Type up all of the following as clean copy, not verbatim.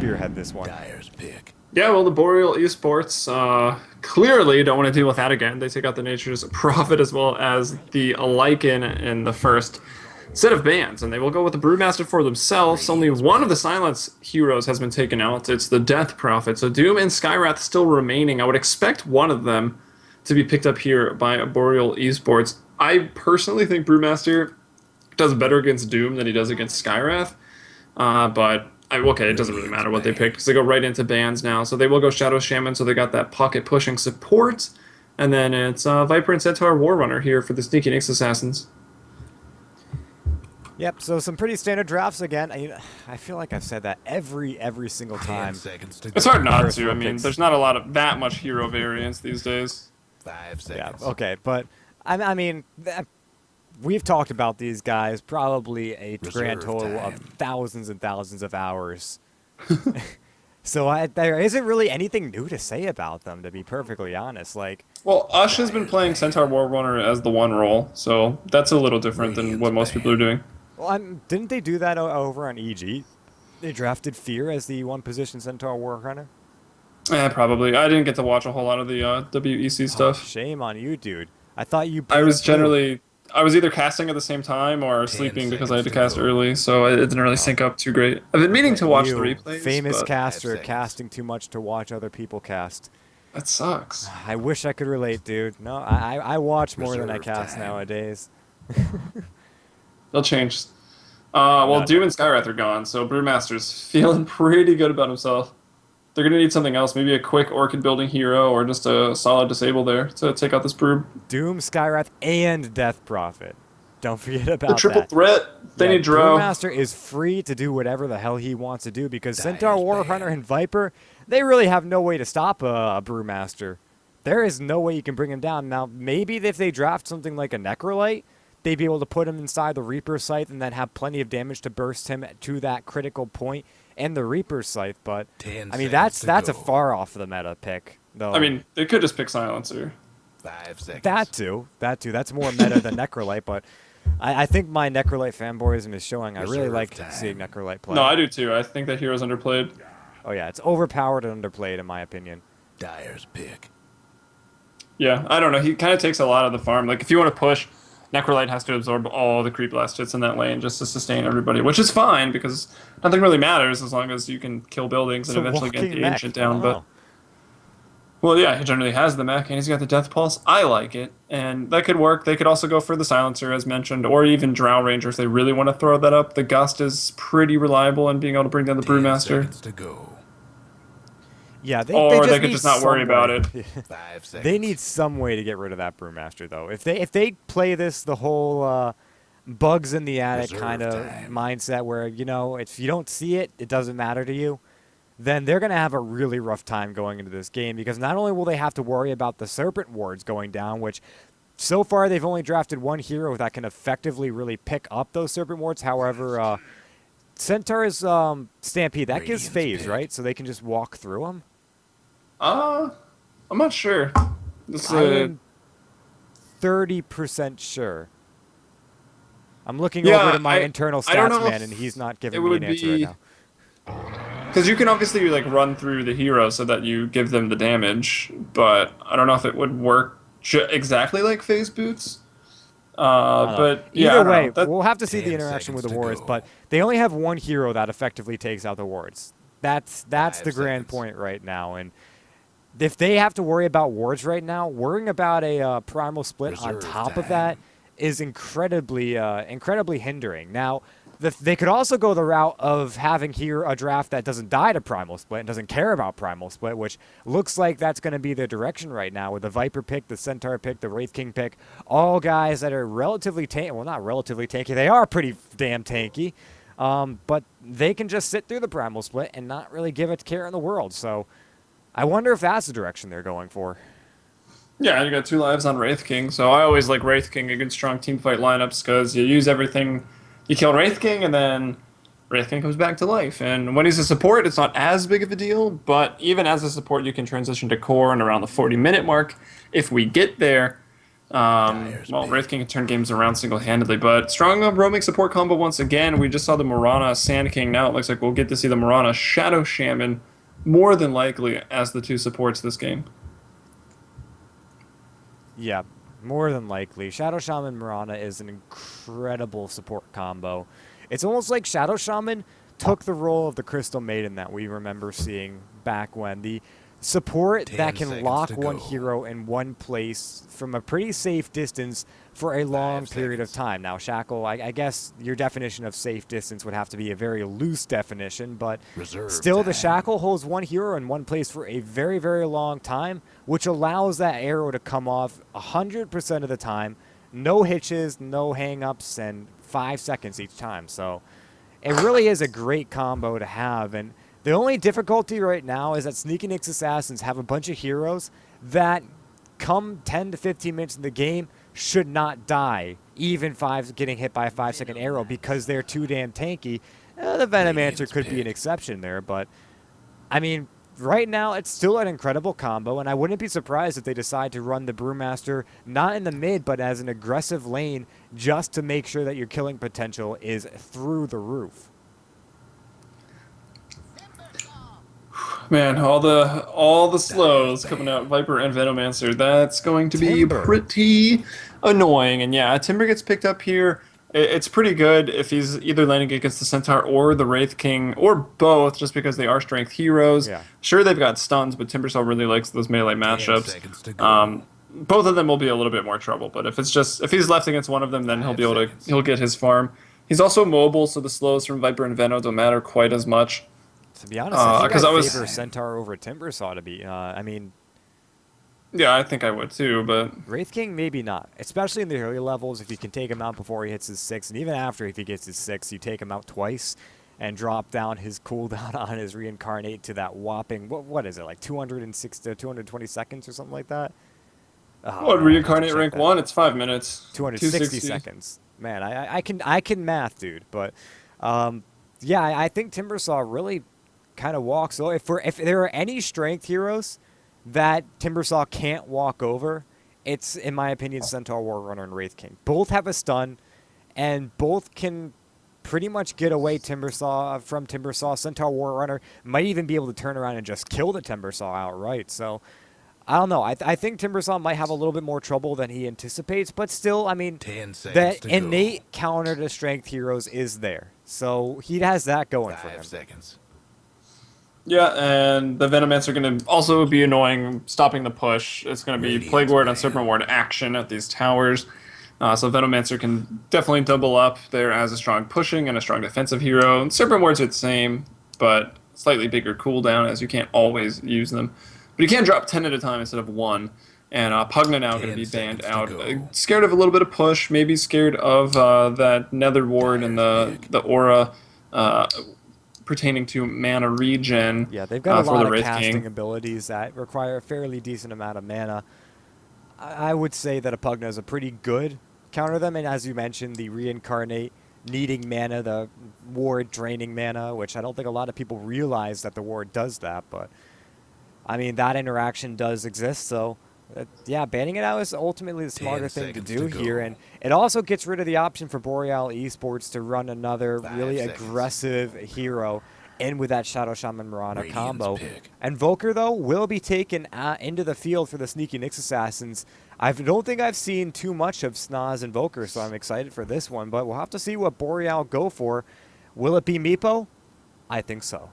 spearhead this one. Dyer's pick. Yeah, well, the Boreal Esports clearly don't want to deal with that again. They take out the Nature's Prophet as well as the Lycan in the first set of bans, and they will go with the Brewmaster for themselves. Only one of the Silence heroes has been taken out. It's the Death Prophet. So Doom and Skywrath still remaining. I would expect one of them to be picked up here by Boreal Esports. I personally think Brewmaster does better against Doom than he does against Skywrath, but okay, it doesn't really matter what they pick because they go right into bans now. So they will go Shadow Shaman, so they got that pocket pushing support. And then it's Viper and Centaur Warrunner here for the Sneaky Nyx Assassins. Yep, so some pretty standard drafts again. I feel like I've said that every single time. It's hard not to. I mean, there's not a lot of that much hero variance these days. 5 seconds. Yeah, okay, but I mean, we've talked about these guys probably a grand total of thousands and thousands of hours. So there isn't really anything new to say about them, to be perfectly honest. Like, well, Ush has been playing Centaur Warrunner as the one role, so that's a little different than what most people are doing. Well, didn't they do that over on EG? They drafted Fear as the one-position Centaur Warrunner? Probably. I didn't get to watch a whole lot of the WEC stuff. Shame on you, dude. I thought you... I was either casting at the same time or sleeping because I had to cast early, so it didn't really sync up too great. I've been meaning to watch the replays. Famous caster casting too much to watch other people cast. That sucks. I wish I could relate, dude. No, I watch more than I cast nowadays. They'll change. Well, Doom and Skywrath are gone, so Brewmaster's feeling pretty good about himself. They're going to need something else, maybe a quick Orchid building hero or just a solid disable there to take out this Brew. Doom, Skywrath, and Death Prophet. Don't forget about that. The triple threat. They need draw. Brewmaster is free to do whatever the hell he wants to do because Centaur, Warrunner, and Viper, they really have no way to stop a Brewmaster. There is no way you can bring him down. Now, maybe if they draft something like a Necrolite, they'd be able to put him inside the Reaper Scythe and then have plenty of damage to burst him to that critical point and the Reaper Scythe. But, I mean, that's a far off the meta pick, though. I mean, they could just pick Silencer. 5 seconds. That too. That's more meta than Necrolite, but I think my Necrolite fanboyism is showing. I really like seeing Necrolite play. No, I do too. I think that hero's underplayed. Oh yeah, it's overpowered and underplayed in my opinion. Dyer's pick. Yeah, I don't know. He kind of takes a lot of the farm. Like, if you want to push, Necrolite has to absorb all the creep blast hits in that lane just to sustain everybody, which is fine because nothing really matters as long as you can kill buildings and eventually get the Ancient down. But well, yeah, he generally has the mech, and he's got the Death Pulse. I like it, and that could work. They could also go for the Silencer, as mentioned, or even Drow Ranger if they really want to throw that up. The Gust is pretty reliable in being able to bring down the Brewmaster. To go. Yeah, they could just not worry about it. 5 seconds. They need some way to get rid of that Brewmaster, though. If they play this the whole bugs in the attic kind of mindset, where if you don't see it, it doesn't matter to you, then they're going to have a really rough time going into this game because not only will they have to worry about the Serpent Wards going down, which so far they've only drafted one hero that can effectively really pick up those Serpent Wards. However, Centaur's Stampede, that gives phase, right? So they can just walk through them? I'm not sure. I'm 30% sure. I'm looking over to my internal stats man, and he's not giving me an answer right now. Because you can obviously run through the hero so that you give them the damage, but I don't know if it would work exactly like phase boots. But yeah, either way, we'll have to see the interaction with the wards. But they only have one hero that effectively takes out the wards. That's the grand point right now. And if they have to worry about wards right now, worrying about a primal split on top of that is incredibly hindering. Now, they could also go the route of having here a draft that doesn't die to Primal Split and doesn't care about Primal Split, which looks like that's going to be the direction right now with the Viper pick, the Centaur pick, the Wraith King pick, all guys that are relatively tanky. Well, not relatively tanky. They are pretty damn tanky, but they can just sit through the Primal Split and not really give a care in the world. So I wonder if that's the direction they're going for. Yeah, you got 2 lives on Wraith King, so I always like Wraith King against strong teamfight lineups because you use everything. You kill Wraith King, and then Wraith King comes back to life. And when he's a support, it's not as big of a deal, but even as a support, you can transition to core and around the 40-minute mark if we get there. Well, Wraith King can turn games around single-handedly, but strong roaming support combo once again. We just saw the Mirana Sand King. Now it looks like we'll get to see the Mirana Shadow Shaman more than likely as the two supports this game. Yeah, more than likely. Shadow Shaman Mirana is an incredible support combo. It's almost like Shadow Shaman took the role of the Crystal Maiden that we remember seeing back when. The support that can lock one hero in one place from a pretty safe distance for a long period of time. Now, Shackle, I guess your definition of safe distance would have to be a very loose definition, but still the Shackle holds one hero in one place for a very, very long time, which allows that arrow to come off 100% of the time, no hitches, no hang-ups, and 5 seconds each time. So it really is a great combo to have, and the only difficulty right now is that Sneaky Nyx Assassins have a bunch of heroes that come 10 to 15 minutes in the game should not die, even getting hit by a 5-second arrow because they're too damn tanky. The Venomancer could be an exception there, but I mean, right now it's still an incredible combo, and I wouldn't be surprised if they decide to run the Brewmaster not in the mid, but as an aggressive lane just to make sure that your killing potential is through the roof. Man, all the slows coming out, Viper and Venomancer, that's going to be pretty annoying. And yeah, Timber gets picked up here. It's pretty good if he's either landing against the Centaur or the Wraith King, or both, just because they are strength heroes. Yeah. Sure, they've got stuns, but Timbersaw really likes those melee matchups. Both of them will be a little bit more trouble, but if he's left against one of them, then he'll get his farm. He's also mobile, so the slows from Viper and Veno don't matter quite as much. To be honest, I think I favor Centaur over Timbersaw to be. I mean, yeah, I think I would too, but Wraith King maybe not, especially in the early levels. If you can take him out before he hits his 6, and even after if he gets his 6, you take him out twice and drop down his cooldown on his reincarnate to that whopping what is it, like 220 seconds or something like that. Reincarnate rank 1, it's 5 minutes. 260 seconds. Man, I can math, dude. But yeah, I think Timbersaw really kind of walks. So if there are any strength heroes that Timbersaw can't walk over, it's, in my opinion, Centaur, War Runner, and Wraith King. Both have a stun, and both can pretty much get away from Timbersaw. Centaur, War Runner might even be able to turn around and just kill the Timbersaw outright. So I don't know. I think Timbersaw might have a little bit more trouble than he anticipates, but still, I mean, that innate counter to strength heroes is there. So he has that going for him. 5 seconds. Yeah, and the Venomancer are going to also be annoying, stopping the push. It's going to be Plague Ward and Serpent Ward action at these towers. So Venomancer can definitely double up there as a strong pushing and a strong defensive hero. And Serpent Wards are the same, but slightly bigger cooldown as you can't always use them. But you can drop 10 at a time instead of 1. And Pugna now going to be banned out. Scared of a little bit of push, maybe scared of that Nether Ward and the aura pertaining to mana regen. Yeah, they've got a lot of casting abilities that require a fairly decent amount of mana. I would say that a Pugna is a pretty good counter them, and as you mentioned, the Reincarnate needing mana, the Ward draining mana, which I don't think a lot of people realize that the Ward does that, but I mean, that interaction does exist, so yeah, banning it out is ultimately the smarter thing to do here, and it also gets rid of the option for Boreal Esports to run another really aggressive hero in with that Shadow Shaman Mirana combo. And Volker, though, will be taken into the field for the Sneaky Nyx Assassins. I don't think I've seen too much of Snaz and Volker, so I'm excited for this one, but we'll have to see what Boreal go for. Will it be Meepo? I think so.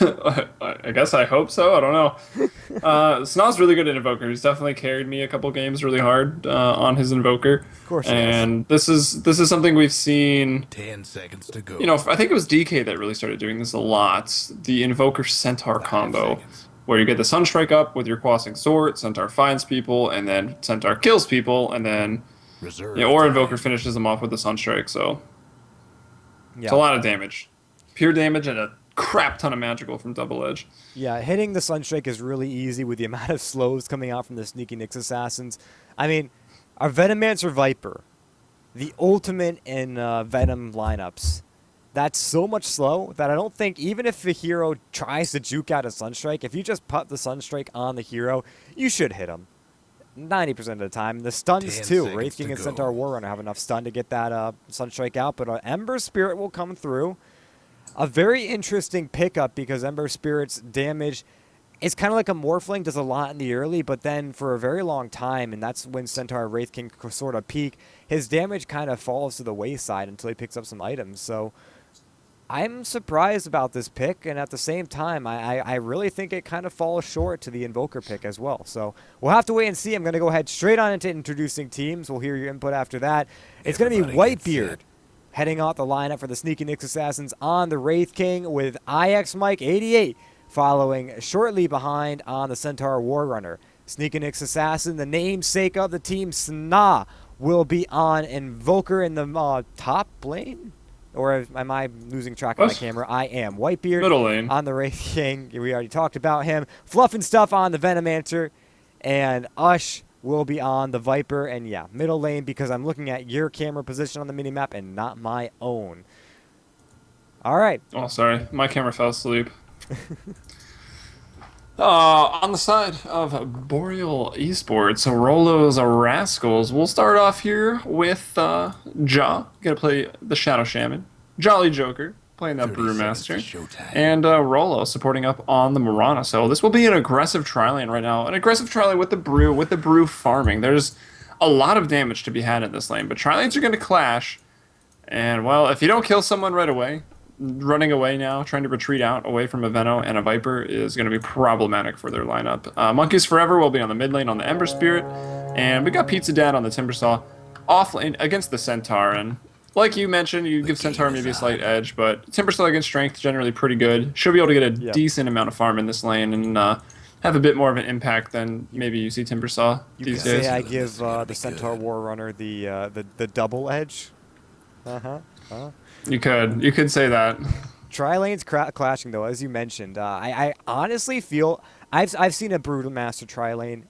I guess I hope so. I don't know. Snaw's really good at Invoker. He's definitely carried me a couple games really hard on his Invoker. Of course. And this is something we've seen. 10 seconds to go. You know, I think it was DK that really started doing this a lot. The Invoker Centaur combo, where you get the Sunstrike up with your Quasing Sword, Centaur finds people, and then Centaur kills people, and then or Invoker finishes them off with the Sunstrike. So it's a lot of damage, pure damage, and a crap ton of magical from Double Edge. Yeah, hitting the Sunstrike is really easy with the amount of slows coming out from the Sneaky Nyx Assassins. I mean, our Venomancer Viper, the ultimate in Venom lineups, that's so much slow that I don't think, even if the hero tries to juke out a Sunstrike, if you just put the Sunstrike on the hero, you should hit him. 90% of the time. The stuns 10 too. seconds Wraith King to and go. Centaur Warrunner have enough stun to get that Sunstrike out, but Ember Spirit will come through. A very interesting pickup because Ember Spirit's damage is kind of like a Morphling, does a lot in the early, but then for a very long time, and that's when Centaur Wraith King sort of peak, his damage kind of falls to the wayside until he picks up some items. So I'm surprised about this pick, and at the same time, I really think it kind of falls short to the Invoker pick as well. So we'll have to wait and see. I'm going to go ahead straight on into introducing teams. We'll hear your input after that. It's going to be Everybody get Whitebeard set. heading out the lineup for the Sneaky Nyx Assassins on the Wraith King with IX Mike 88 following shortly behind on the Centaur Warrunner. Sneaky Nyx Assassin, the namesake of the team, Sna, will be on Invoker in the top lane. Or am I losing track of my camera? I am. Whitebeard Middle lane. on the Wraith King. We already talked about him. Fluff and Stuff on the Venomancer. And Ush will be on the Viper. And yeah, middle lane because I'm looking at your camera position on the minimap and not my own. All right. Oh, sorry. My camera fell asleep. On the side of Boreal Esports, Rolos Rascals, we'll start off here with Jaw. Gonna play the Shadow Shaman. Jolly Joker, playing that 30 seconds Brewmaster. to showtime. And Rolo supporting up on the Marana. So this will be an aggressive tri-lane right now. An aggressive tri-lane with the Brew farming. There's a lot of damage to be had in this lane, but tri-lanes are going to clash. And, well, if you don't kill someone right away, running away now, trying to retreat out away from a Veno and a Viper is going to be problematic for their lineup. Monkeys Forever will be on the mid lane on the Ember Spirit. And we got Pizza Dad on the Timbersaw off lane against the Centaur. And like you mentioned, you give Centaur maybe a slight edge, but Timbersaw against Strength generally pretty good. Should be able to get a decent amount of farm in this lane and have a bit more of an impact than maybe you see Timbersaw these You could days. say I give the Centaur Warrunner the double edge. You could say that. Tri-lanes clashing, though, as you mentioned. I honestly feel I've seen a Brewmaster tri-lane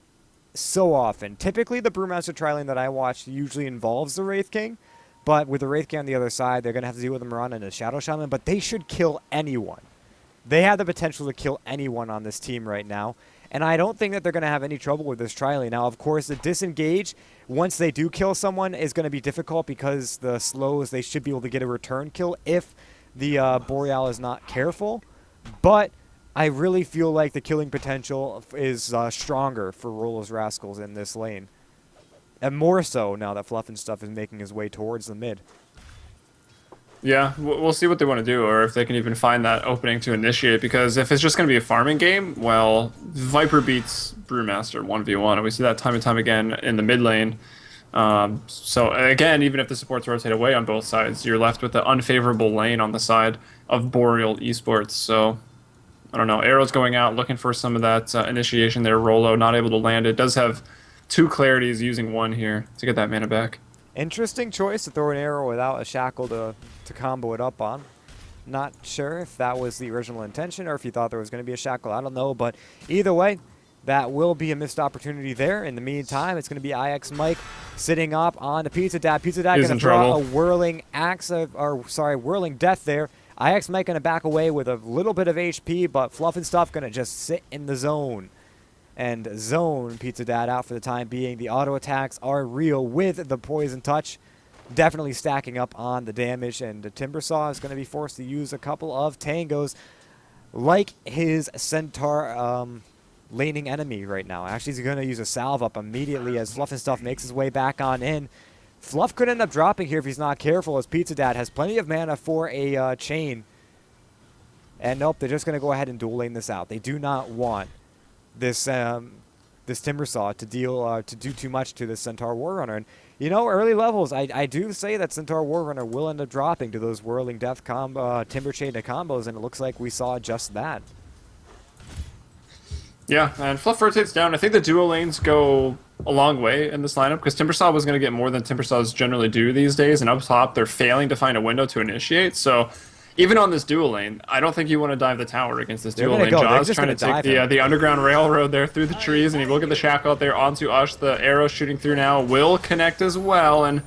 so often. Typically, the Brewmaster tri-lane that I watch usually involves the Wraith King, but with the Wraith King on the other side, they're going to have to deal with the Marana and the Shadow Shaman, but they should kill anyone. They have the potential to kill anyone on this team right now, and I don't think that they're going to have any trouble with this tri-lane. Now, of course, the disengage, once they do kill someone, is going to be difficult because the slows, they should be able to get a return kill if the Boreal is not careful, but I really feel like the killing potential is stronger for Rolos Rascals in this lane. And more so now that Fluff and Stuff is making his way towards the mid. Yeah, we'll see what they want to do, or if they can even find that opening to initiate, because if it's just going to be a farming game, well, Viper beats Brewmaster 1v1, and we see that time and time again in the mid lane. So again, even if the supports rotate away on both sides, you're left with the unfavorable lane on the side of Boreal Esports. So, I don't know, Arrow's going out, looking for some of that initiation there. Rolo not able to land it. Does have 2 clarities, using 1 here to get that mana back. Interesting choice to throw an arrow without a shackle to combo it up on. Not sure if that was the original intention or if you thought there was going to be a shackle. I don't know, but either way, that will be a missed opportunity there. In the meantime, it's going to be IX Mike sitting up on the Pizza Dad. Pizza Dad going to throw a whirling whirling death there. IX Mike going to back away with a little bit of HP, but Fluff and Stuff going to just sit in the zone. And zone Pizza Dad out for the time being. The auto attacks are real with the Poison Touch. Definitely stacking up on the damage. And the Timbersaw is going to be forced to use a couple of tangos like his Centaur laning enemy right now. Actually, he's going to use a salve up immediately as Fluff and Stuff makes his way back on in. Fluff could end up dropping here if he's not careful, as Pizza Dad has plenty of mana for a chain. And nope, they're just going to go ahead and dual lane this out. They do not want this this Timbersaw to do too much to the Centaur Warrunner. And you know, early levels, I do say that Centaur Warrunner will end up dropping to those whirling death combo, Timber Chain combos, and it looks like we saw just that. Yeah, and Fluff rotates down. I think the duo lanes go a long way in this lineup because Timbersaw was going to get more than Timbersaws generally do these days, and up top they're failing to find a window to initiate. So even on this dual lane, I don't think you want to dive the tower against this dual lane. Jaw's trying to take the underground railroad there through the trees, and you will get the shackle out there onto Ush. The arrow shooting through now will connect as well, and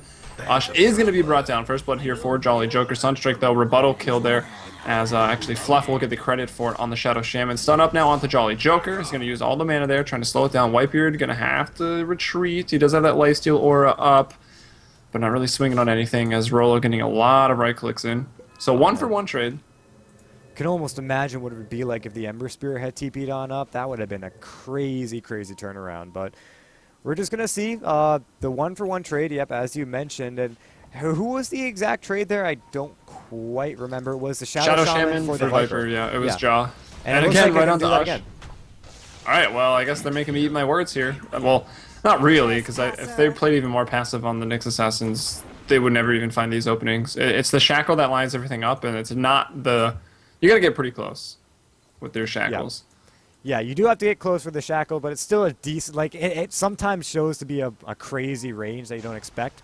Ash is going to be brought down. First blood here for Jolly Joker. Sunstrike, though, rebuttal kill there, as actually Fluff will get the credit for it on the Shadow Shaman. Stun up now onto Jolly Joker. He's going to use all the mana there, trying to slow it down. Whitebeard going to have to retreat. He does have that Lifesteal aura up, but not really swinging on anything, as Rolo getting a lot of right clicks in. So 1-for-1 trade. Can almost imagine what it would be like if the Ember Spirit had TP'd on up. That would have been a crazy, crazy turnaround. But we're just going to see the 1-for-1 trade, yep, as you mentioned. And who was the exact trade there? I don't quite remember. It was the Shadow Shaman for the Viper. Yeah, it was Jaw. And again, like right on do to that Ash. again. All right, well, I guess they're making me eat my words here. Well, not really, because if they played even more passive on the Nyx Assassins, they would never even find these openings. It's the Shackle that lines everything up, and it's not the... You got to get pretty close with their Shackles. Yeah, you do have to get close for the Shackle, but it's still a decent... Like, it sometimes shows to be a crazy range that you don't expect.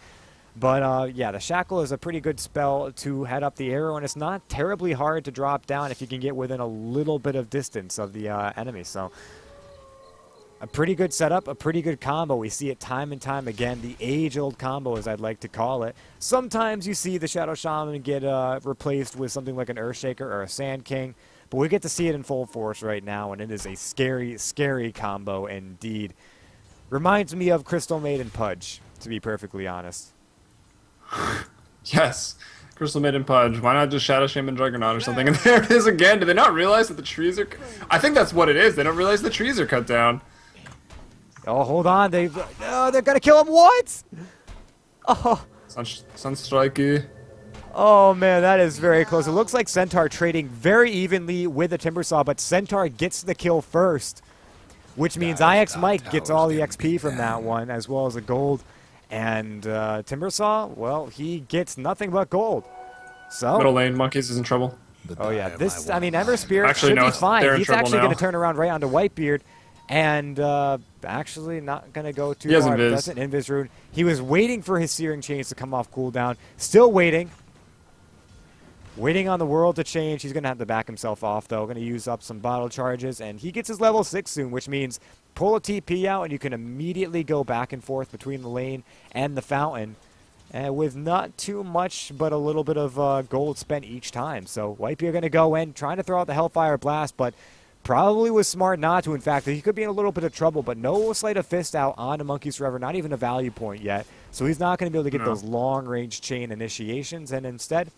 But, yeah, the Shackle is a pretty good spell to head up the arrow, and it's not terribly hard to drop down if you can get within a little bit of distance of the enemy. So, a pretty good setup, a pretty good combo. We see it time and time again. The age-old combo, as I'd like to call it. Sometimes you see the Shadow Shaman get replaced with something like an Earthshaker or a Sand King, but we get to see it in full force right now, and it is a scary, scary combo indeed. Reminds me of Crystal Maiden Pudge, to be perfectly honest. Yes. Crystal Maiden Pudge. Why not just Shadow Shaman Juggernaut or something? And there it is again. Do they not realize that the trees are... I think that's what it is. They don't realize the trees are cut down. Oh, hold on. They're going to kill him. What? Oh. Sunstrike. Oh, man, that is very close. It looks like Centaur trading very evenly with the Timbersaw, but Centaur gets the kill first, which means IX Mike gets all the XP from that one, as well as the gold. And Timbersaw, well, he gets nothing but gold. So Middle lane, Monkeys is in trouble. oh, yeah. This, I mean, Ember Spirit Actually, should no, be fine. they're in He's trouble actually now. going to turn around right onto Whitebeard. And actually not going to go too He has far. Invis. Doesn't Invis Rune. He was waiting for his Searing Chains to come off cooldown. Still waiting. Waiting on the world to change. He's going to have to back himself off, though. Going to use up some bottle charges. And he gets his level 6 soon, which means pull a TP out and you can immediately go back and forth between the lane and the fountain. And with not too much, but a little bit of gold spent each time. So Whitebeard going to go in, trying to throw out the Hellfire Blast, but probably was smart not to. In fact, he could be in a little bit of trouble, but no Sleight of Fist out on a Monkeys Forever, not even a value point yet. So he's not going to be able to get those long-range chain initiations, and instead,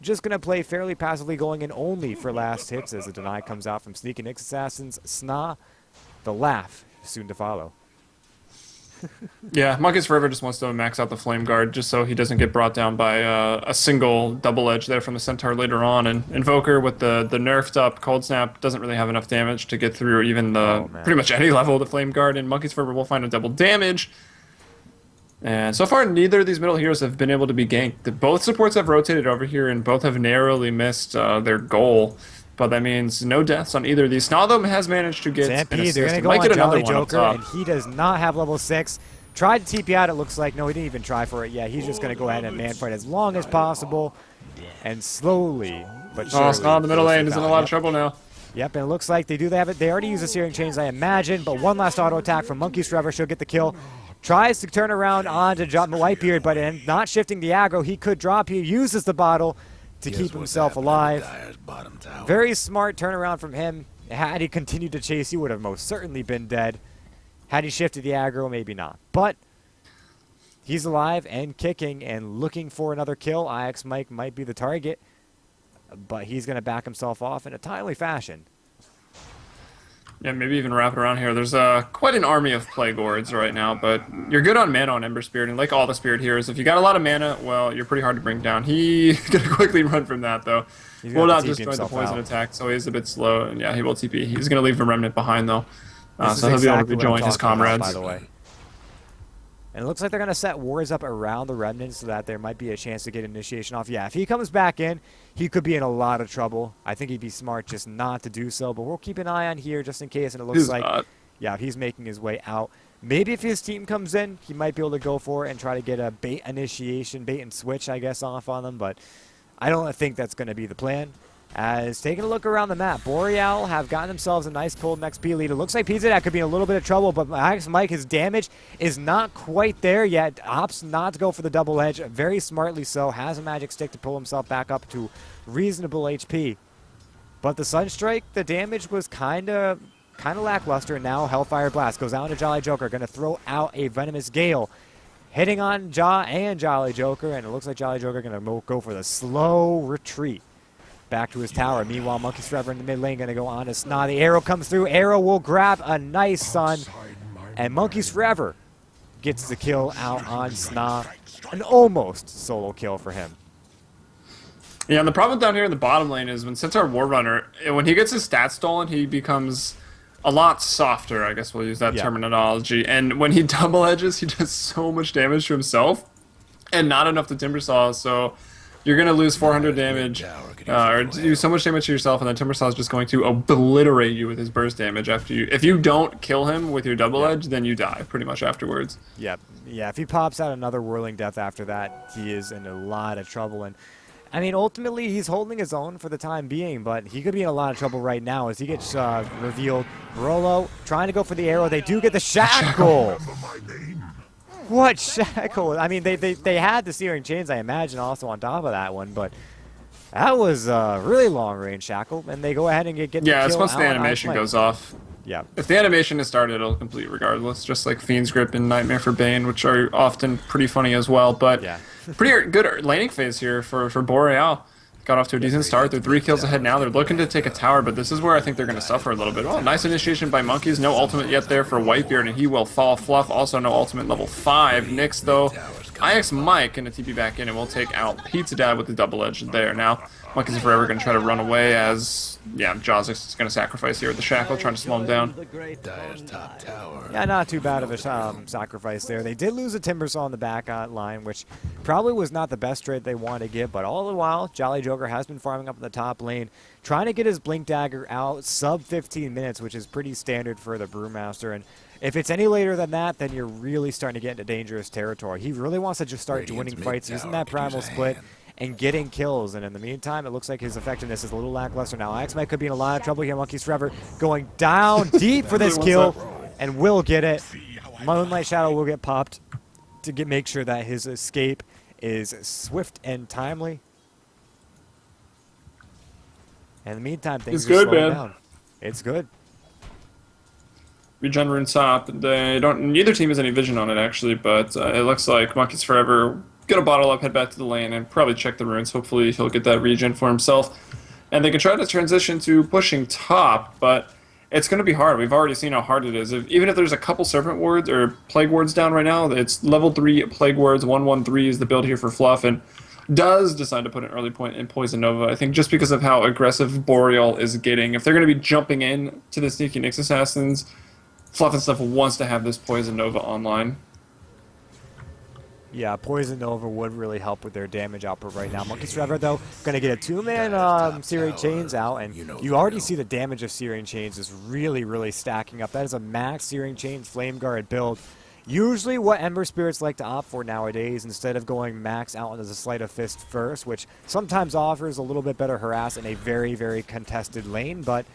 just going to play fairly passively, going in only for last hits as the deny comes out from Sneaking Nyx Assassins. Sna, the laugh, soon to follow. Yeah, Monkeys Forever just wants to max out the Flame Guard just so he doesn't get brought down by a single double edge there from the Centaur later on. And Invoker with the nerfed up Cold Snap doesn't really have enough damage to get through even the pretty much any level of the Flame Guard. And Monkeys Forever will find a double damage. And so far, neither of these middle heroes have been able to be ganked. Both supports have rotated over here and both have narrowly missed their goal. But that means no deaths on either of these. Sna, though, has managed to get an assist. They're going to go might on get another Jolly one up Joker, top. and he does not have level 6. Tried to TP out, it looks like. No, he didn't even try for it. Yeah, he's just going to go ahead and man fight as long as possible. And slowly, but surely... Oh, Sna in the middle lane is in a lot of trouble now. Yep, and it looks like they do have it. They already use the Searing Chains, I imagine. But one last auto attack from Monkeys Forever. She'll get the kill. Tries to turn around onto Whitebeard, but in not shifting the aggro, he could drop. He uses the bottle to keep himself alive. Very smart turnaround from him. Had he continued to chase, he would have most certainly been dead. Had he shifted the aggro, maybe not. But he's alive and kicking and looking for another kill. IX Mike might be the target, but he's going to back himself off in a timely fashion. Yeah, maybe even wrap it around here. There's quite an army of Plague Lords right now, but you're good on mana on Ember Spirit, and like all the Spirit heroes, if you got a lot of mana, well, you're pretty hard to bring down. He's going to quickly run from that, though. Will not just join the poison attack, so he is a bit slow, and yeah, he will TP. He's going to leave a Remnant behind, though, so he'll be able to rejoin his comrades. By the way. And it looks like they're going to set wards up around the Remnants so that there might be a chance to get initiation off. Yeah, if he comes back in, he could be in a lot of trouble. I think he'd be smart just not to do so, but we'll keep an eye on here just in case. And it looks like, yeah, he's making his way out. Maybe if his team comes in, he might be able to go for it and try to get a bait initiation, bait and switch, I guess, off on them. But I don't think that's going to be the plan. As taking a look around the map, Boreal have gotten themselves a nice cold XP lead. It looks like PZDAC could be in a little bit of trouble, but Alex Mike, his damage is not quite there yet. Opts not to go for the double edge, very smartly so. Has a magic stick to pull himself back up to reasonable HP. But the Sunstrike, the damage was kind of lackluster. Now Hellfire Blast goes out to Jolly Joker, going to throw out a Venomous Gale, hitting on Ja and Jolly Joker, and it looks like Jolly Joker going to go for the slow retreat back to his tower. Meanwhile, Monkey's Forever in the mid lane going to go on to Sna. The arrow comes through. Arrow will grab a nice Sun, and Monkey's Forever gets the kill out on Sna. An almost solo kill for him. Yeah, and the problem down here in the bottom lane is when Centaur War Runner, when he gets his stats stolen, he becomes a lot softer, I guess we'll use that terminology. And when he double edges, he does so much damage to himself and not enough to Timbersaw, so you're going to lose 400 damage, or do so much damage to yourself, and then Timbersaw is just going to obliterate you with his burst damage after you. If you don't kill him with your double edge, then you die pretty much afterwards. Yep. Yeah, if he pops out another Whirling Death after that, he is in a lot of trouble. And I mean, ultimately, he's holding his own for the time being, but he could be in a lot of trouble right now as he gets revealed. Rolo trying to go for the arrow. They do get the shackle. What shackle? I mean, they had the Searing Chains, I imagine, also on top of that one, but that was a really long-range shackle, and they go ahead and get the kill. Yeah, it's once the animation goes off. Yeah. If the animation is started, it'll complete regardless, just like Fiend's Grip and Nightmare for Bane, which are often pretty funny as well, but pretty good laning phase here for Boreal. Got off to a decent start. They're 3 kills ahead now. They're looking to take a tower, but this is where I think they're going to suffer a little bit. Oh, nice initiation by Monkeys. No ultimate yet there for Whitebeard, and he will fall. Fluff also no ultimate level 5. Nyx, though. IX Mike going to TP back in, and we'll take out Pizza Dad with the double edge there. Now, Monkeys are forever going to try to run away as, Jaws is going to sacrifice here with the shackle, trying to slow him down. Yeah, not too bad of a sacrifice there. They did lose a Timbersaw on the back line, which probably was not the best trade they wanted to get, but all the while, Jolly Joker has been farming up in the top lane, trying to get his Blink Dagger out sub 15 minutes, which is pretty standard for the Brewmaster, and if it's any later than that, then you're really starting to get into dangerous territory. He really wants to just start winning fights, using that Primal Split, and getting kills, and in the meantime, it looks like his effectiveness is a little lackluster now. X-Mike could be in a lot of trouble here. Monkeys Forever going down deep for this kill, and will get it. Moonlight Shadow will get popped to make sure that his escape is swift and timely. And in the meantime, things are slowing down. It's good. Regen Rune top. Neither team has any vision on it actually, but it looks like Monkeys Forever gonna bottle up, head back to the lane, and probably check the runes. Hopefully he'll get that regen for himself, and they can try to transition to pushing top, but it's gonna be hard. We've already seen how hard it is. Even if there's a couple Serpent Wards or Plague Wards down right now, it's level 3 Plague Wards. 113 is the build here for Fluff, and does decide to put an early point in Poison Nova. I think just because of how aggressive Boreal is getting. If they're gonna be jumping in to the Sneaky Nyx Assassins, Fluff and stuff wants to have this Poison Nova online. Yeah, Poison Nova would really help with their damage output right now. Monkeys Forever, though, going to get a 2-man Searing Chains out, and you already see the damage of Searing Chains is really, really stacking up. That is a max Searing Chains Flame Guard build. Usually what Ember Spirits like to opt for nowadays, instead of going max out into the Sleight of Fist first, which sometimes offers a little bit better harass in a very, very contested lane, but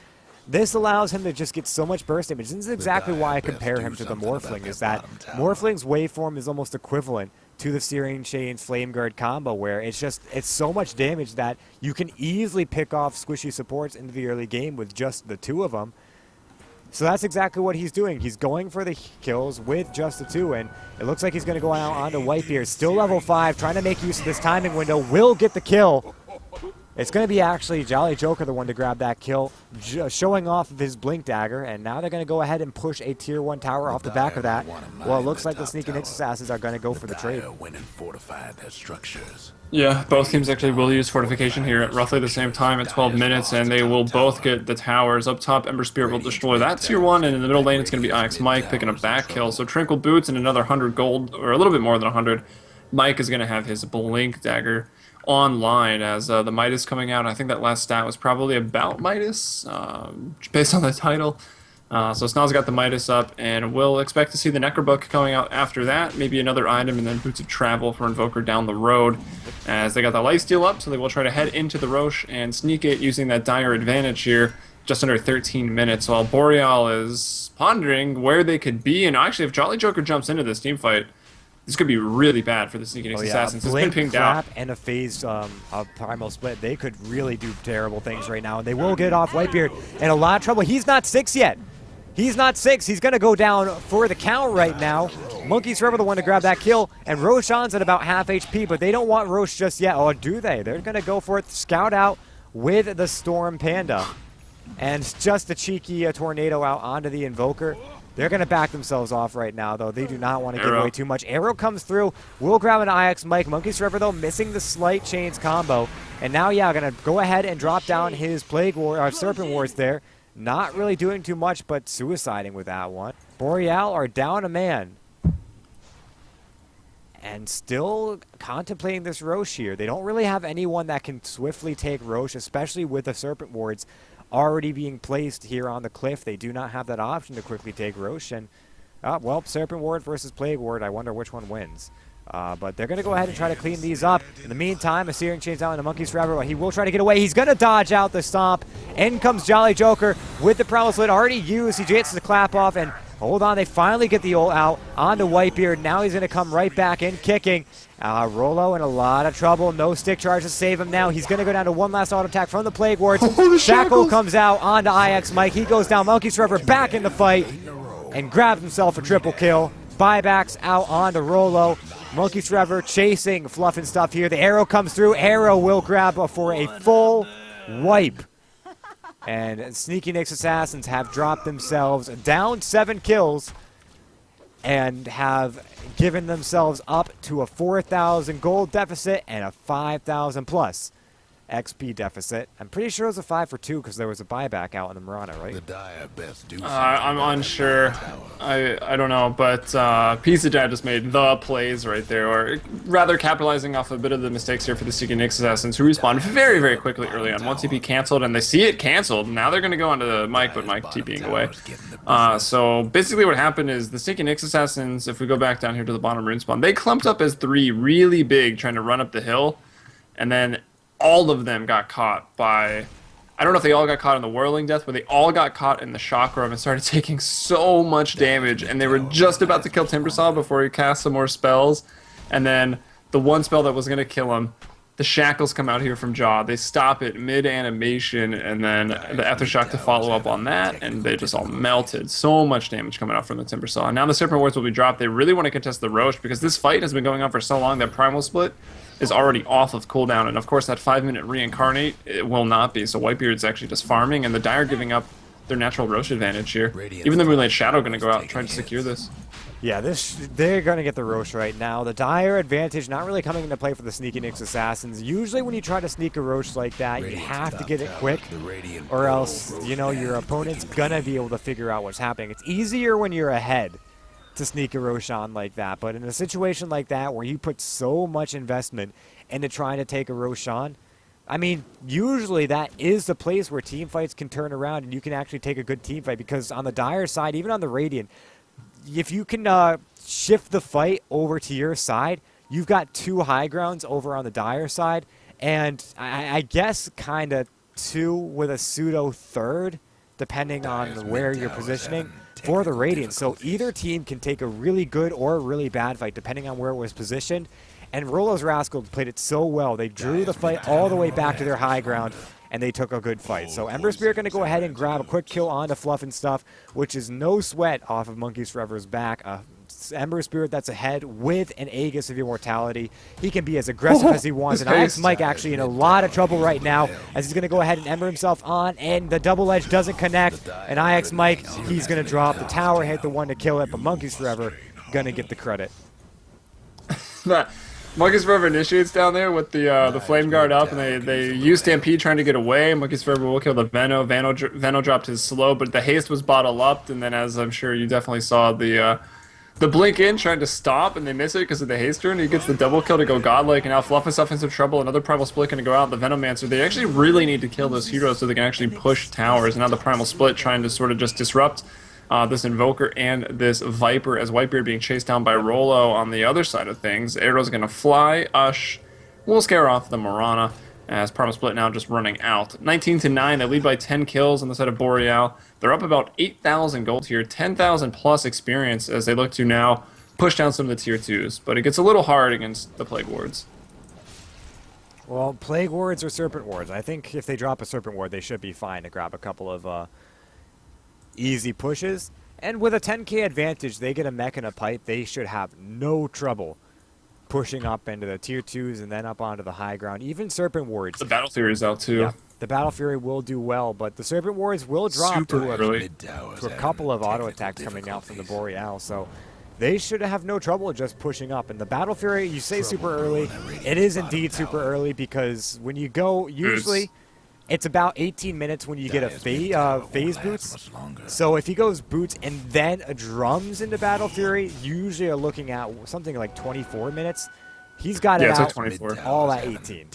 this allows him to just get so much burst damage. This is exactly why I compare him to the Morphling, is that Morphling's waveform is almost equivalent to the Searing Chains Flame Guard combo, where it's so much damage that you can easily pick off squishy supports into the early game with just the 2 of them. So that's exactly what he's doing. He's going for the kills with just the 2, and it looks like he's going to go out onto Whitebeard. Still level 5, trying to make use of this timing window. Will get the kill. It's going to be actually Jolly Joker the one to grab that kill, showing off of his Blink Dagger, and now they're going to go ahead and push a Tier 1 tower off the back of that. Well, it looks like the Sneaky Nyx Assassins are going to go for the trade. Yeah, both teams actually will use Fortification here at roughly the same time at 12 minutes, and they will both get the towers. Up top, Ember Spirit will destroy that Tier 1, and in the middle lane, it's going to be IX Mike picking up back kill. So Tranquil Boots and another 100 gold, or a little bit more than 100. Mike is going to have his Blink Dagger online as the Midas coming out. I think that last stat was probably about Midas, based on the title. So Snell's got the Midas up, and we'll expect to see the Necrobook coming out after that. Maybe another item, and then Boots of Travel for Invoker down the road. As they got the Lifesteal up, so they will try to head into the Roche and sneak it using that Dire advantage here. Just under 13 minutes, while Boreal is pondering where they could be. And actually, if Jolly Joker jumps into this team fight, this could be really bad for the Sneaking Assassins. Blink, it's been pinged Trap, out. and a phase of Primal Split. They could really do terrible things right now, and they will get off Whitebeard in a lot of trouble. He's not 6 yet. He's not 6. He's going to go down for the count right now. Monkey's Forever the one to grab that kill, and Roshan's at about half HP, but they don't want Roche just yet. Oh, do they? They're going to go for it. Scout out with the Storm Panda. And just a cheeky tornado out onto the Invoker. They're going to back themselves off right now, though. They do not want to give away too much. Arrow comes through. Will grab an IX Mike. Monkey's Forever, though, missing the Slight Chains combo. And now, yeah, going to go ahead and drop down his Serpent Wards there. Not really doing too much, but suiciding with that one. Boreal are down a man. And still contemplating this Roche here. They don't really have anyone that can swiftly take Roche, especially with the Serpent Wards already being placed here on the cliff. They do not have that option to quickly take Roche. And, well, Serpent Ward versus Plague Ward. I wonder which one wins. But they're going to go ahead and try to clean these up. In the meantime, a Searing Chains out into Monkey's Forever. He will try to get away. He's going to dodge out the Stomp. In comes Jolly Joker with the Primal Slit already used. He gets the clap off, and hold on, they finally get the ult out onto Whitebeard. Now he's going to come right back in kicking. Rolo in a lot of trouble. No stick charge to save him now. He's going to go down to one last auto attack from the Plague Wards. Shackle comes out onto IX Mike. He goes down. Monkey's Forever back in the fight and grabs himself a triple kill. Buybacks out onto Rolo. Monkey's Forever chasing Fluff and stuff here. The arrow comes through. Arrow will grab for a full wipe. And Sneaky Nick's Assassins have dropped themselves down 7 kills and have given themselves up to a 4,000 gold deficit and a 5,000 plus XP deficit. I'm pretty sure it was a 5 for 2 because there was a buyback out in the Marana, right? The Dire best do I'm unsure. I don't know, but Pizza Dad just made the plays right there, or rather capitalizing off a bit of the mistakes here for the Seeking Nyx Assassins, who respawned very, very quickly early on. One TP canceled, and they see it canceled. Now they're going to go onto the Mike, but Mike TPing away. So basically what happened is the Seeking Nyx Assassins, if we go back down here to the bottom rune spawn, they clumped up as 3 really big trying to run up the hill, and then all of them got caught by, I don't know if they all got caught in the Whirling Death, but they all got caught in the Shock Room and started taking so much damage, and they were just about to kill Timbersaw before he cast some more spells, and then the one spell that was going to kill him, the Shackles come out here from Jaw, they stop it mid-animation, and then the Aftershock to follow up on that, and they just all melted. So much damage coming out from the Timbersaw. And now the Serpent Wards will be dropped. They really want to contest the Roche, because this fight has been going on for so long that Primal Split is already off of cooldown, and of course that 5-minute reincarnate, it will not be. So Whitebeard's actually just farming, and the Dire giving up their natural Roche advantage here. Even the Moonlight Shadow going to go out and try to secure this. Yeah, they're going to get the Roche right now. The Dire advantage not really coming into play for the Sneaky Nyx Assassins. Usually when you try to sneak a Roche like that, you have to get it quick, or else, you know, your opponent's going to be able to figure out what's happening. It's easier when you're ahead to sneak a Roshan like that, but in a situation like that where you put so much investment into trying to take a Roshan, I mean, usually that is the place where team fights can turn around and you can actually take a good team fight, because on the Dire side, even on the Radiant, if you can shift the fight over to your side, you've got 2 high grounds over on the Dire side, and I guess kind of 2 with a pseudo third, depending on where you're positioning for the Radiant. So either team can take a really good or a really bad fight, depending on where it was positioned. And Rolos Rascals played it so well. They drew the fight all the way back to their high ground, and they took a good fight. So Ember Spirit going to go ahead and grab a quick kill onto Fluff and Stuff, which is no sweat off of Monkey's Forever's back. Ember Spirit that's ahead with an Aegis of Immortality. He can be as aggressive as he wants. And IX Mike actually in a lot of trouble right now, as he's going to go ahead and Ember himself on, and the double edge doesn't connect. And IX Mike, he's going to drop. The tower hit the one to kill it, but Monkey's Forever going to get the credit. Monkey's Forever initiates down there with the Flame Guard up, and they use Stampede trying to get away. Monkey's Forever will kill the Veno. Veno dropped his slow, but the haste was bottled up, and then as I'm sure you definitely saw, the the blink in trying to stop, and they miss it because of the haste turn. He gets the double kill to go godlike, and now Fluff and stuff in some trouble. Another Primal Split going to go out. The Venomancer. They actually really need to kill those heroes so they can actually push towers. And now the Primal Split trying to sort of just disrupt this Invoker and this Viper, as Whitebeard being chased down by Rolo on the other side of things. Arrow's going to fly. Ush will scare off the Mirana, as Primal Split now just running out. 19-9, they lead by 10 kills on the side of Boreal. They're up about 8,000 gold here, 10,000 plus experience as they look to now push down some of the tier 2s. But it gets a little hard against the Plague Wards. Well, Plague Wards or Serpent Wards. I think if they drop a Serpent Ward, they should be fine to grab a couple of easy pushes. And with a 10k advantage, they get a mech and a pipe. They should have no trouble pushing up into the tier 2s and then up onto the high ground. Even Serpent Wards. The Battle Fury is out too. Yeah, the Battle Fury will do well, but the Serpent Wards will drop to a couple of auto attacks coming out from the Boreal, so they should have no trouble just pushing up. And the Battle Fury, you say super early. It is indeed super early because when you go, usually it's about 18 minutes when you get a phase boots. So if he goes boots and then drums into Battle Fury, you usually are looking at something like 24 minutes. He's got it out all at 18.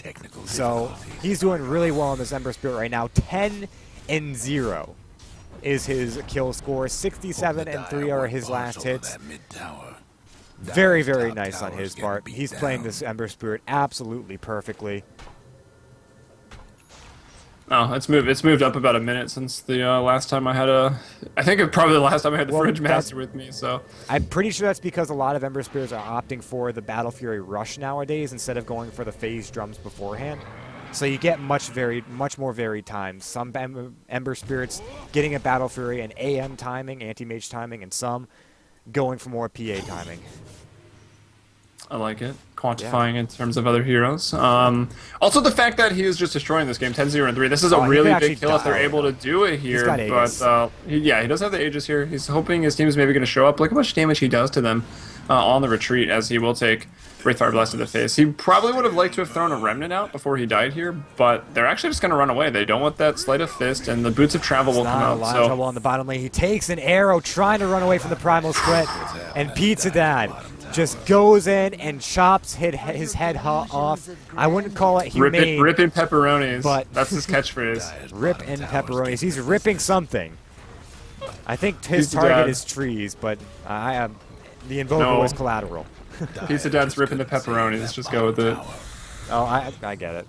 So he's doing really well in this Ember Spirit right now. 10-0 is his kill score. 67-3 are his last hits. Very, very nice on his part. He's playing this Ember Spirit absolutely perfectly. Oh, it's moved up about a minute since the last time I had I think probably the last time I had the Fridge Master with me, so. I'm pretty sure that's because a lot of Ember Spirits are opting for the Battle Fury Rush nowadays instead of going for the phase drums beforehand. So you get much more varied times. Some Ember Spirits getting a Battle Fury and AM timing, anti-mage timing, and some going for more PA timing. I like it. Quantifying in terms of other heroes. Also, the fact that he is just destroying this game, 10-0-3. This is a really big kill if they're able to do it here. But he does have the Aegis here. He's hoping his team is maybe going to show up. Look how much damage he does to them on the retreat, as he will take Wraithfire Blast to the face. He probably would have liked to have thrown a Remnant out before he died here, but they're actually just going to run away. They don't want that Sleight of Fist, and the Boots of Travel will come out. A lot of trouble on the bottom lane. He takes an arrow trying to run away from the Primal Split, and Pizza Dad just goes in and chops his head off. I wouldn't call it humane. Ripping pepperonis, but that's his catchphrase. Rip and pepperonis. He's ripping something. I think his target is trees, but the Invoker was collateral. Pizza Dad's ripping the pepperoni. Let's just go with it. Oh, I get it.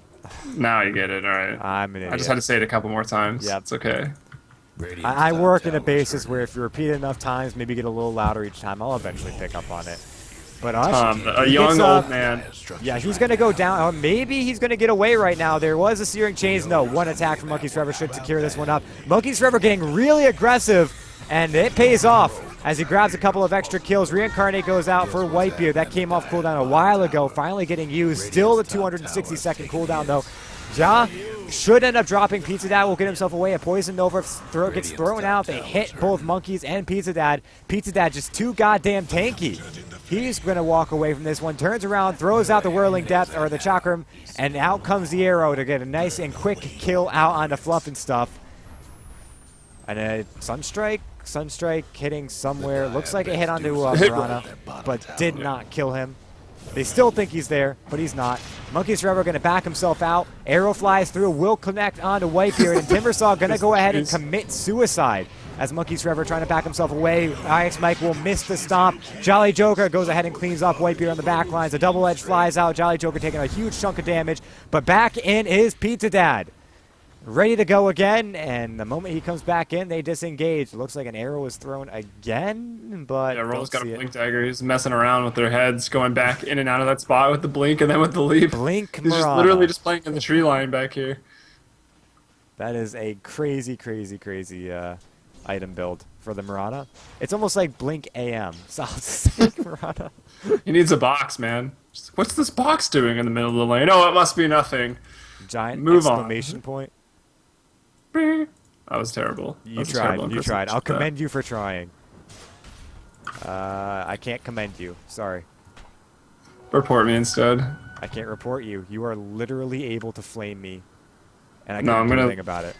Now you get it. All right. I'm an idiot. I just had to say it a couple more times. Yeah, it's okay. I work in a basis where if you repeat it enough times, maybe get a little louder each time, I'll eventually pick up on it. But a young old man. Yeah, he's going to go down. Or maybe he's going to get away right now. There was a Searing Chains. No, one attack from Monkey's Forever should secure this one up. Monkey's Forever getting really aggressive, and it pays off as he grabs a couple of extra kills. Reincarnate goes out for Whitebeard. That came off cooldown a while ago, finally getting used. Still the 260-second cooldown, though. Ja should end up dropping Pizza Dad, will get himself away. A Poison Nova gets thrown out. They hit both Monkeys and Pizza Dad. Pizza Dad just too goddamn tanky. He's going to walk away from this one, turns around, throws out the Whirling Depth, or the Chakram, and out comes the arrow to get a nice and quick kill out onto Fluff and stuff. And a Sunstrike hitting somewhere. Looks like it hit onto Mirana, but did not kill him. They still think he's there, but he's not. Monkey's Forever going to back himself out. Arrow flies through, will connect onto Whitebeard, and Timbersaw going to go ahead and commit suicide as Monkey's Forever trying to back himself away. IX Mike will miss the stomp. Jolly Joker goes ahead and cleans up Whitebeard on the back lines. A double edge flies out. Jolly Joker taking a huge chunk of damage, but back in is Pizza Dad. Ready to go again, and the moment he comes back in, they disengage. Looks like an arrow was thrown again, but yeah, Rolos got a blink dagger. He's messing around with their heads, going back in and out of that spot with the blink and then with the leap. Blink He's just literally just playing in the tree line back here. That is a crazy, crazy, crazy item build for the Mirana. It's almost like Blink AM. Solid Snake Mirana. He needs a box, man. What's this box doing in the middle of the lane? Oh, it must be nothing. Giant exclamation point. That was terrible. You tried. I'll commend you for trying. I can't commend you. Sorry. Report me instead. I can't report you. You are literally able to flame me, and I can't do anything about it.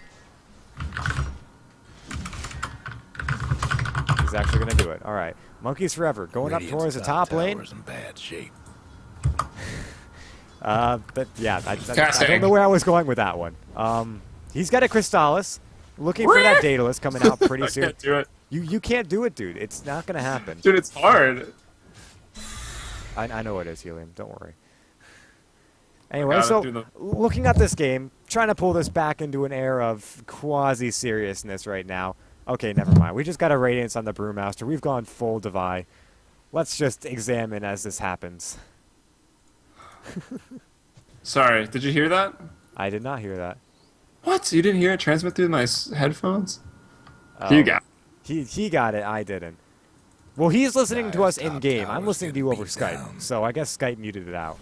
He's actually going to do it. All right. Monkeys Forever going up towards the top lane. In bad shape. But yeah, I don't know where I was going with that one. He's got a Crystallis. Looking for that Daedalus coming out pretty soon. I can't do it. You can't do it, dude. It's not going to happen. Dude, it's hard. I know it is, Helium. Don't worry. Anyway, so looking at this game, trying to pull this back into an air of quasi-seriousness right now. Okay, never mind. We just got a Radiance on the Brewmaster. We've gone full Divide. Let's just examine as this happens. Sorry, did you hear that? I did not hear that. What? You didn't hear it transmit through my headphones? Oh, You got it. He got it. I didn't. Well, he's listening to us in-game. I'm listening to you over Skype, so I guess Skype muted it out.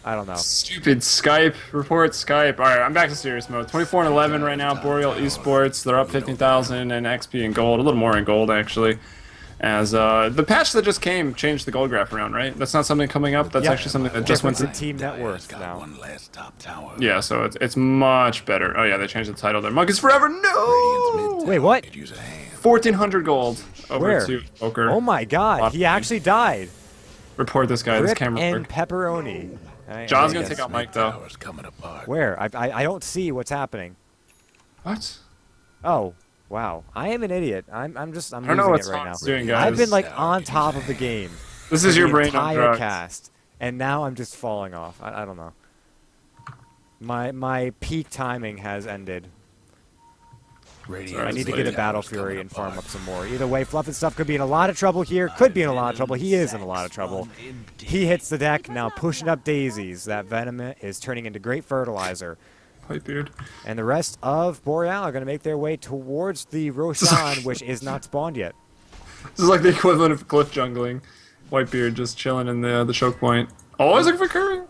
I don't know. Stupid Skype. Report Skype. All right, I'm back to serious mode. 24-11 right now. Boreal Esports. They're up 15,000 in XP and gold. A little more in gold, actually. As the patch that just came changed the gold graph around, right? That's not something coming up. That's actually something that just went to team net worth now. One last top tower. Yeah, so it's much better. Oh yeah, they changed the title there. Monkeys Forever. No. Wait, what? 1,400 gold over to Poker. Oh my God, he actually died. Report this guy. This Rip camera and work. Pepperoni. John's gonna take out Mike though. Towers coming apart. Where? I don't see what's happening. What? Oh, wow. I am an idiot. I'm I don't know losing what it right now. Scott's doing, guys. I've been like on top of the game. This is your the brain on entire drugs. cast, and now I'm just falling off. I don't know. My peak timing has ended. I need to get a Battle Fury and farm up some more. Either way, Fluff and Stuff could be in a lot of trouble here. Could be in a lot of trouble. He is in a lot of trouble. He hits the deck, now pushing up daisies. That Venom is turning into great fertilizer. Whitebeard. And the rest of Boreal are going to make their way towards the Roshan, which is not spawned yet. This is like the equivalent of cliff jungling. Whitebeard just chilling in the choke point. Oh, he's looking for curry.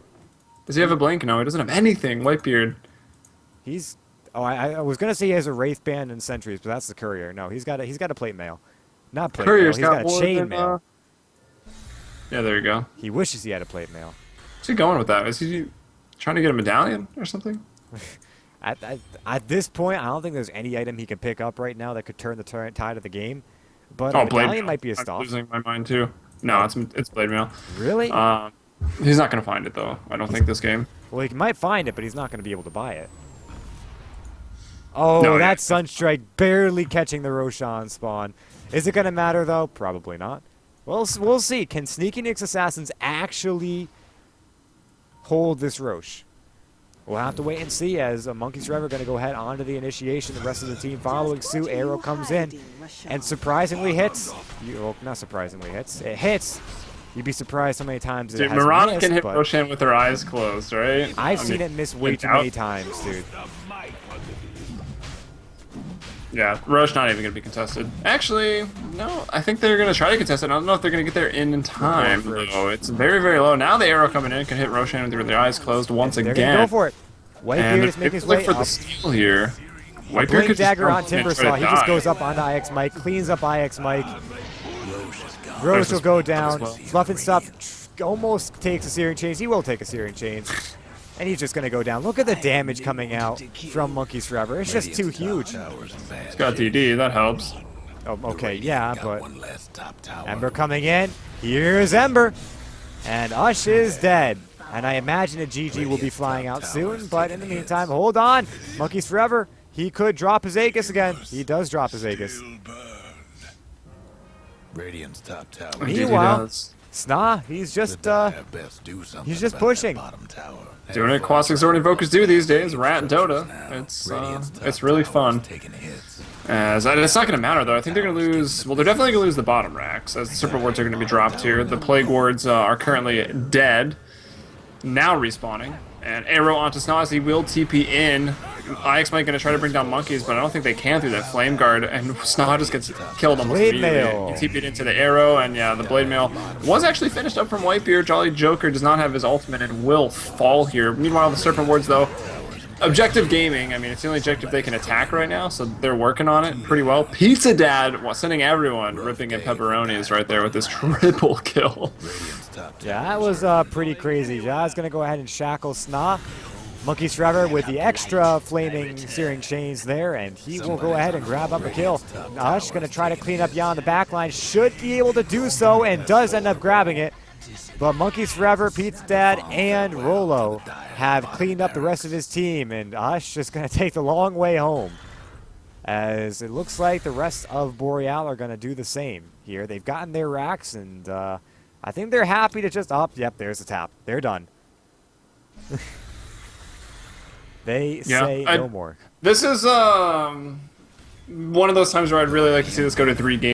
Does he have a blink? No, he doesn't have anything. Whitebeard. He's... Oh, I was going to say he has a Wraith Band and Sentries, but that's the Courier. No, he's got a Plate Mail. Not Plate Courier's Mail. He's got a more Chain than, Mail. Yeah, there you go. He wishes he had a Plate Mail. What's he going with that? Is he trying to get a medallion or something? At this point, I don't think there's any item he can pick up right now that could turn the tide of the game. But Oh, a Blade medallion Mail. might be a I'm stop. losing my mind too. No, it's Blade Mail. Really? He's not gonna find it though. I don't think this game. Well, he might find it, but he's not going to be able to buy it. Oh, No, that yeah. Sunstrike barely catching the Roshan spawn. Is it going to matter, though? Probably not. Well, we'll see. Can Sneaky Nick's Assassins actually hold this Roche? We'll have to wait and see as Monkeys Forever going to go ahead onto the initiation. The rest of the team following suit. Arrow comes in and surprisingly hits. Well, not surprisingly hits. It hits. You'd be surprised how many times it Dude, has Mirana missed, can hit but Roshan with her eyes closed, right? I've I seen mean, it miss way too many times, dude. Yeah, Roche not even gonna be contested. Actually, no, I think they're gonna try to contest it. I don't know if they're gonna get there in time. though. It's very, very low. Now the arrow coming in can hit Roshan with their eyes closed once They're again. gonna go for it. Whitebeard And is making his look way for up. the steal here. Whitebeard Blink could dagger on just Timbersaw. He just goes up onto IX Mike, cleans up IX Mike. Roche will go down. Fluff and Stuff almost takes a Searing Chains. He will take a Searing Chains. And he's just going to go down. Look at the damage coming out from Monkeys Forever. It's just too huge. He's got DD, that helps. Oh, okay, yeah, but One last top tower. Ember coming in. Here's Ember. And Ush is dead. And I imagine a GG will be flying out soon. But in the meantime, hold on. Monkeys Forever. He could drop his Aegis again. He does drop his Aegis. Radiant's top tower. Meanwhile, Sna, he's just he's just pushing. Bottom tower. Doing it Quasic Zord Invokers do these days, Rat and Dota. It's really fun. Taking hits. As it's not going to matter though. I think they're going to lose. Well, they're definitely going to lose the bottom racks as the Serpent Wards are going to be dropped here. The Plague Wards are currently dead. Now respawning. And arrow onto Snaz, he will TP in. IX might going to try to bring down Monkeys, but I don't think they can through that Flame Guard. And Snaz just gets killed almost Blade immediately. Mail. He TP'd into the arrow, and yeah, the Blade Mail was actually finished up from Whitebeard. Jolly Joker does not have his ultimate and will fall here. Meanwhile, the Serpent Wards, though, Objective Gaming, I mean, it's the only objective they can attack right now, so they're working on it pretty well. Pizza Dad, sending everyone ripping in pepperonis right there with this triple kill. Yeah, that was pretty crazy. Jazz going to go ahead and shackle Sna. Monkeys Forever with the extra flaming searing chains there, and he will go ahead and grab up a kill. Ush going to try to clean up Yon on the back line, should be able to do so, and does end up grabbing it. But Monkeys Forever, Pete's dad, and Rolo have cleaned up the rest of his team, and Ush just going to take the long way home. As it looks like the rest of Boreal are going to do the same here. They've gotten their racks, and I think they're happy to just... Oh, yep, there's the tap. They're done. They say no more. This is one of those times where I'd really like to see this go to 3 games.